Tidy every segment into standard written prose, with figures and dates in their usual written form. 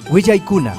Huillaicuna,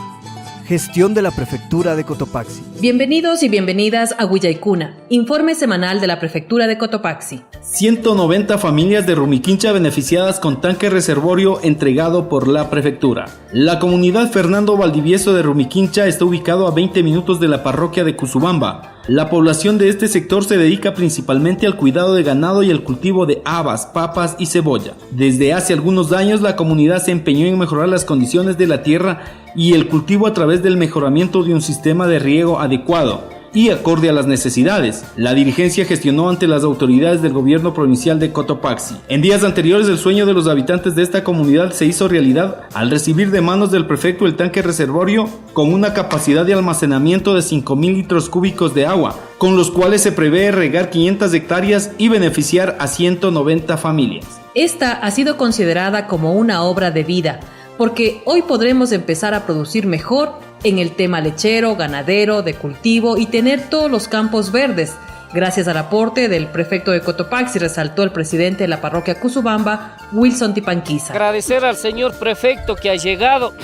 gestión de la Prefectura de Cotopaxi. Bienvenidos y bienvenidas a Huillaicuna, informe semanal de la Prefectura de Cotopaxi. 190 familias de Rumiquincha beneficiadas con tanque reservorio entregado por la Prefectura. La comunidad Fernando Valdivieso de Rumiquincha está ubicado a 20 minutos de la parroquia de Cuzubamba. La población de este sector se dedica principalmente al cuidado de ganado y al cultivo de habas, papas y cebolla. Desde hace algunos años la comunidad se empeñó en mejorar las condiciones de la tierra y el cultivo a través del mejoramiento de un sistema de riego adecuado y acorde a las necesidades. La dirigencia gestionó ante las autoridades del gobierno provincial de Cotopaxi. En días anteriores, el sueño de los habitantes de esta comunidad se hizo realidad al recibir de manos del prefecto el tanque reservorio con una capacidad de almacenamiento de 5.000 litros cúbicos de agua, con los cuales se prevé regar 500 hectáreas y beneficiar a 190 familias. Esta ha sido considerada como una obra de vida, porque hoy podremos empezar a producir mejor en el tema lechero, ganadero, de cultivo y tener todos los campos verdes, gracias al aporte del prefecto de Cotopaxi, resaltó el presidente de la parroquia Cuzubamba, Wilson Tipanquiza. Agradecer al señor prefecto que ha llegado,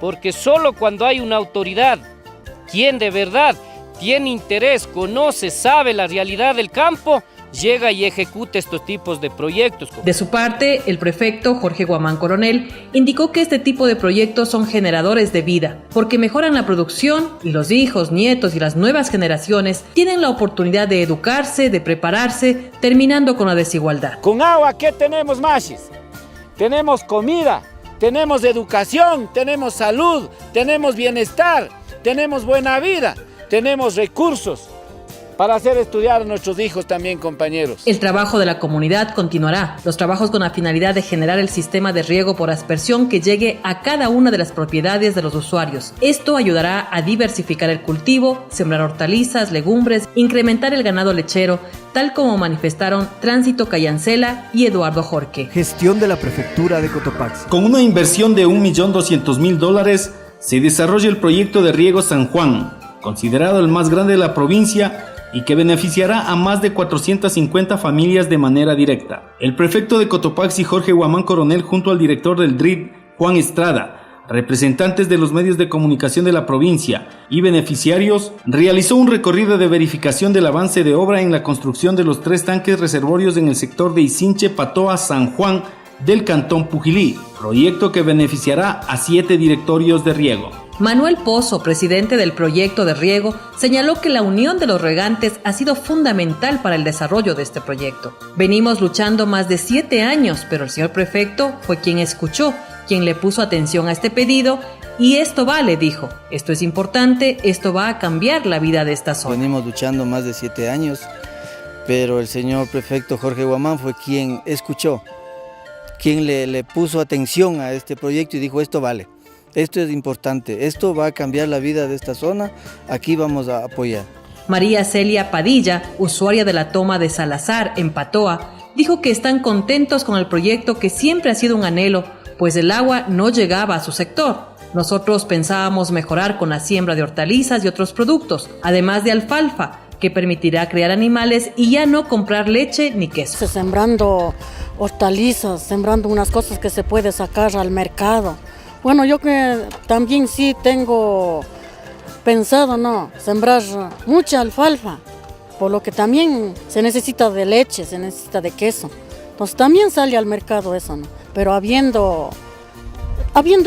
porque solo cuando hay una autoridad, quien de verdad tiene interés, conoce, sabe la realidad del campo, llega y ejecuta estos tipos de proyectos. De su parte, el prefecto Jorge Guamán Coronel indicó que este tipo de proyectos son generadores de vida, porque mejoran la producción y los hijos, nietos y las nuevas generaciones tienen la oportunidad de educarse, de prepararse, terminando con la desigualdad. Con agua, ¿qué tenemos más? Tenemos comida, tenemos educación, tenemos salud, tenemos bienestar, tenemos buena vida, tenemos recursos para hacer estudiar a nuestros hijos también, compañeros. El trabajo de la comunidad continuará. Los trabajos con la finalidad de generar el sistema de riego por aspersión que llegue a cada una de las propiedades de los usuarios. Esto ayudará a diversificar el cultivo, sembrar hortalizas, legumbres, incrementar el ganado lechero, tal como manifestaron Tránsito Cayancela y Eduardo Jorque. Gestión de la Prefectura de Cotopaxi. Con una inversión de $1.200.000 se desarrolla el proyecto de riego San Juan, considerado el más grande de la provincia y que beneficiará a más de 450 familias de manera directa. El prefecto de Cotopaxi, Jorge Guamán Coronel, junto al director del DRID, Juan Estrada, representantes de los medios de comunicación de la provincia y beneficiarios, realizó un recorrido de verificación del avance de obra en la construcción de los 3 tanques reservorios en el sector de Isinche, Patoa, San Juan del cantón Pujilí, proyecto que beneficiará a 7 directorios de riego. Manuel Pozo, presidente del proyecto de riego, señaló que la unión de los regantes ha sido fundamental para el desarrollo de este proyecto. Venimos luchando más de 7 años, pero el señor prefecto fue quien escuchó, quien le puso atención a este pedido y esto vale, dijo. Esto es importante, esto va a cambiar la vida de esta zona. Venimos luchando más de 7 años, pero el señor prefecto Jorge Guamán fue quien escuchó, quien le puso atención a este proyecto y dijo esto vale. Esto es importante, esto va a cambiar la vida de esta zona, aquí vamos a apoyar. María Celia Padilla, usuaria de la toma de Salazar en Patoa, dijo que están contentos con el proyecto que siempre ha sido un anhelo, pues el agua no llegaba a su sector. Nosotros pensábamos mejorar con la siembra de hortalizas y otros productos, además de alfalfa, que permitirá crear animales y ya no comprar leche ni queso. Sembrando hortalizas, sembrando unas cosas que se puede sacar al mercado. Bueno, yo que también sí tengo pensado, sembrar mucha alfalfa, por lo que también se necesita de leche, se necesita de queso. Entonces también sale al mercado eso, pero habiendo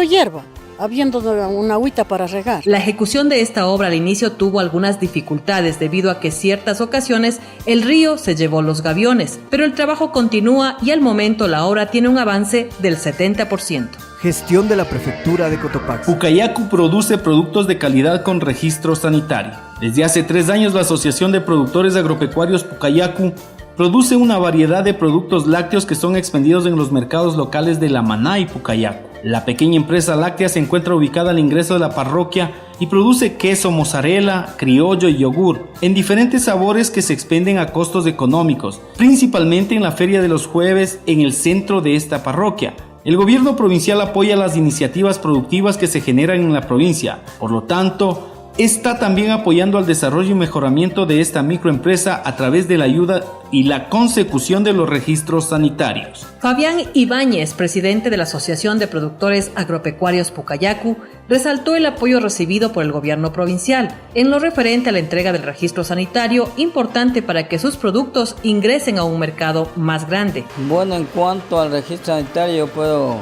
hierba, habiendo una agüita para regar. La ejecución de esta obra al inicio tuvo algunas dificultades debido a que ciertas ocasiones el río se llevó los gaviones, pero el trabajo continúa y al momento la obra tiene un avance del 70%. Gestión de la Prefectura de Cotopaxi. Pucayacu produce productos de calidad con registro sanitario. Desde hace 3 años la Asociación de Productores Agropecuarios Pucayacu produce una variedad de productos lácteos que son expendidos en los mercados locales de La Maná y Pucayacu. La pequeña empresa láctea se encuentra ubicada al ingreso de la parroquia y produce queso, mozzarella, criollo y yogur en diferentes sabores que se expenden a costos económicos, principalmente en la Feria de los Jueves en el centro de esta parroquia. El gobierno provincial apoya las iniciativas productivas que se generan en la provincia, por lo tanto, está también apoyando al desarrollo y mejoramiento de esta microempresa a través de la ayuda y la consecución de los registros sanitarios. Fabián Ibáñez, presidente de la Asociación de Productores Agropecuarios Pucayacu, resaltó el apoyo recibido por el gobierno provincial en lo referente a la entrega del registro sanitario, importante para que sus productos ingresen a un mercado más grande. Bueno, en cuanto al registro sanitario, puedo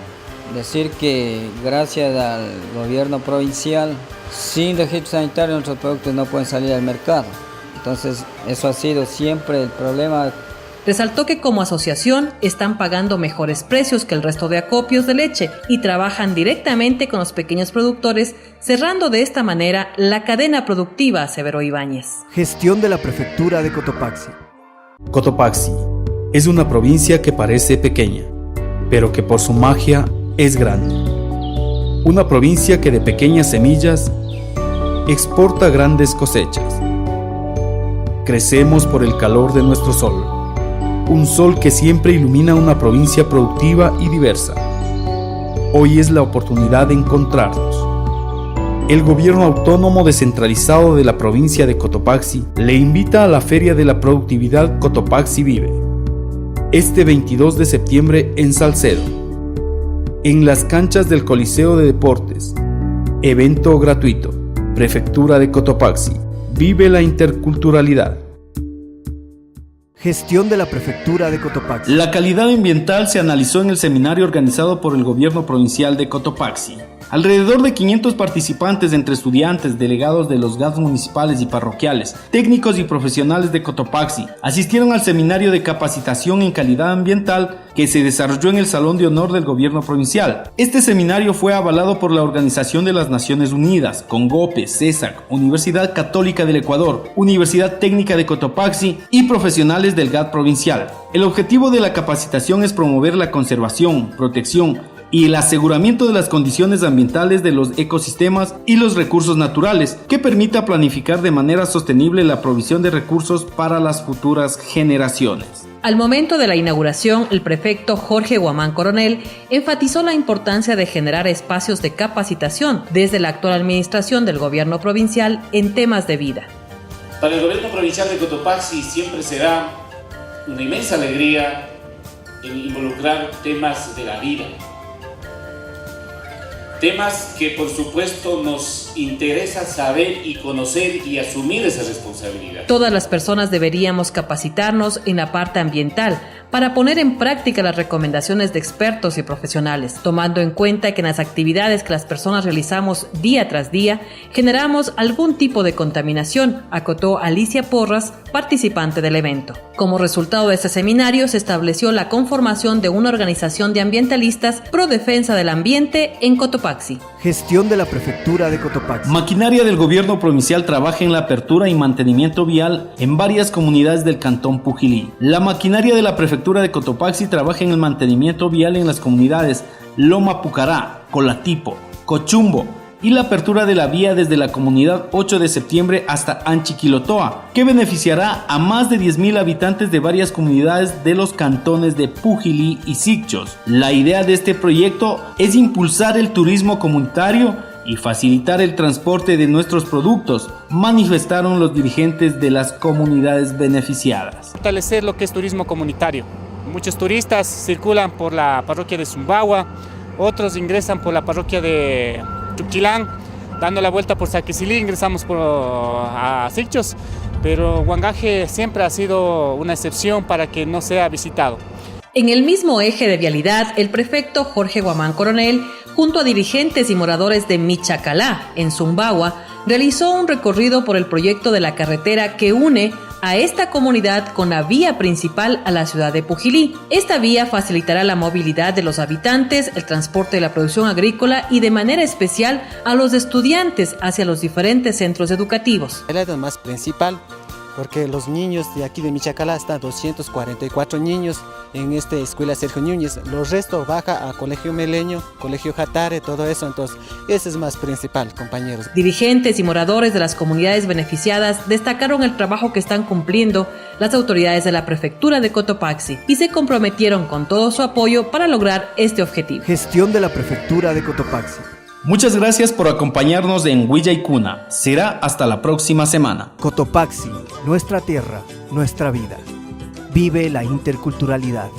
decir que gracias al gobierno provincial, sin registro sanitario nuestros productos no pueden salir al mercado. Entonces, eso ha sido siempre el problema. Resaltó que como asociación están pagando mejores precios que el resto de acopios de leche y trabajan directamente con los pequeños productores, cerrando de esta manera la cadena productiva, aseveró Ibáñez. Gestión de la Prefectura de Cotopaxi. Cotopaxi es una provincia que parece pequeña, pero que por su magia es grande. Una provincia que de pequeñas semillas exporta grandes cosechas. Crecemos por el calor de nuestro sol, un sol que siempre ilumina una provincia productiva y diversa. Hoy es la oportunidad de encontrarnos. El gobierno autónomo descentralizado de la provincia de Cotopaxi le invita a la Feria de la Productividad Cotopaxi Vive, este 22 de septiembre en Salcedo, en las canchas del Coliseo de Deportes. Evento gratuito. Prefectura de Cotopaxi. Vive la interculturalidad. Gestión de la Prefectura de Cotopaxi. La calidad ambiental se analizó en el seminario organizado por el gobierno provincial de Cotopaxi. Alrededor de 500 participantes entre estudiantes, delegados de los GATS municipales y parroquiales, técnicos y profesionales de Cotopaxi asistieron al seminario de capacitación en calidad ambiental que se desarrolló en el Salón de Honor del Gobierno Provincial. Este seminario fue avalado por la Organización de las Naciones Unidas, CONGOPE, CESAC, Universidad Católica del Ecuador, Universidad Técnica de Cotopaxi y profesionales del GAT provincial. El objetivo de la capacitación es promover la conservación, protección y el aseguramiento de las condiciones ambientales de los ecosistemas y los recursos naturales, que permita planificar de manera sostenible la provisión de recursos para las futuras generaciones. Al momento de la inauguración, el prefecto Jorge Guamán Coronel enfatizó la importancia de generar espacios de capacitación desde la actual administración del gobierno provincial en temas de vida. Para el gobierno provincial de Cotopaxi siempre será una inmensa alegría en involucrar temas de la vida. Temas que por supuesto nos interesa saber y conocer y asumir esa responsabilidad. Todas las personas deberíamos capacitarnos en la parte ambiental para poner en práctica las recomendaciones de expertos y profesionales, tomando en cuenta que en las actividades que las personas realizamos día tras día generamos algún tipo de contaminación, acotó Alicia Porras, participante del evento. Como resultado de este seminario se estableció la conformación de una organización de ambientalistas pro defensa del ambiente en Cotopaxi. Gestión de la Prefectura de Cotopaxi. Maquinaria del gobierno provincial trabaja en la apertura y mantenimiento vial en varias comunidades del cantón Pujilí. La maquinaria de la Prefectura de Cotopaxi trabaja en el mantenimiento vial en las comunidades Loma Pucará, Colatipo, Cochumbo y la apertura de la vía desde la comunidad 8 de septiembre hasta Anchiquilotoa, que beneficiará a más de 10.000 habitantes de varias comunidades de los cantones de Pujilí y Sicchos. La idea de este proyecto es impulsar el turismo comunitario y facilitar el transporte de nuestros productos, manifestaron los dirigentes de las comunidades beneficiadas. Fortalecer lo que es turismo comunitario. Muchos turistas circulan por la parroquia de Zumbagua, otros ingresan por la parroquia de Chuquilán, dando la vuelta por Saquisilí, ingresamos a Sicchos, pero Huangaje siempre ha sido una excepción para que no sea visitado. En el mismo eje de vialidad, el prefecto Jorge Guamán Coronel, junto a dirigentes y moradores de Michacalá, en Zumbagua, realizó un recorrido por el proyecto de la carretera que une a esta comunidad con la vía principal a la ciudad de Pujilí. Esta vía facilitará la movilidad de los habitantes, el transporte de la producción agrícola y de manera especial a los estudiantes hacia los diferentes centros educativos. El área más principal, porque los niños de aquí de Michacalá están 244 niños en esta escuela Sergio Núñez, los restos baja a Colegio Meleño, Colegio Jatare, todo eso, entonces ese es más principal, compañeros. Dirigentes y moradores de las comunidades beneficiadas destacaron el trabajo que están cumpliendo las autoridades de la Prefectura de Cotopaxi y se comprometieron con todo su apoyo para lograr este objetivo. Gestión de la Prefectura de Cotopaxi. Muchas gracias por acompañarnos en Huilla y Cuna. Será hasta la próxima semana. Cotopaxi, nuestra tierra, nuestra vida. Vive la interculturalidad.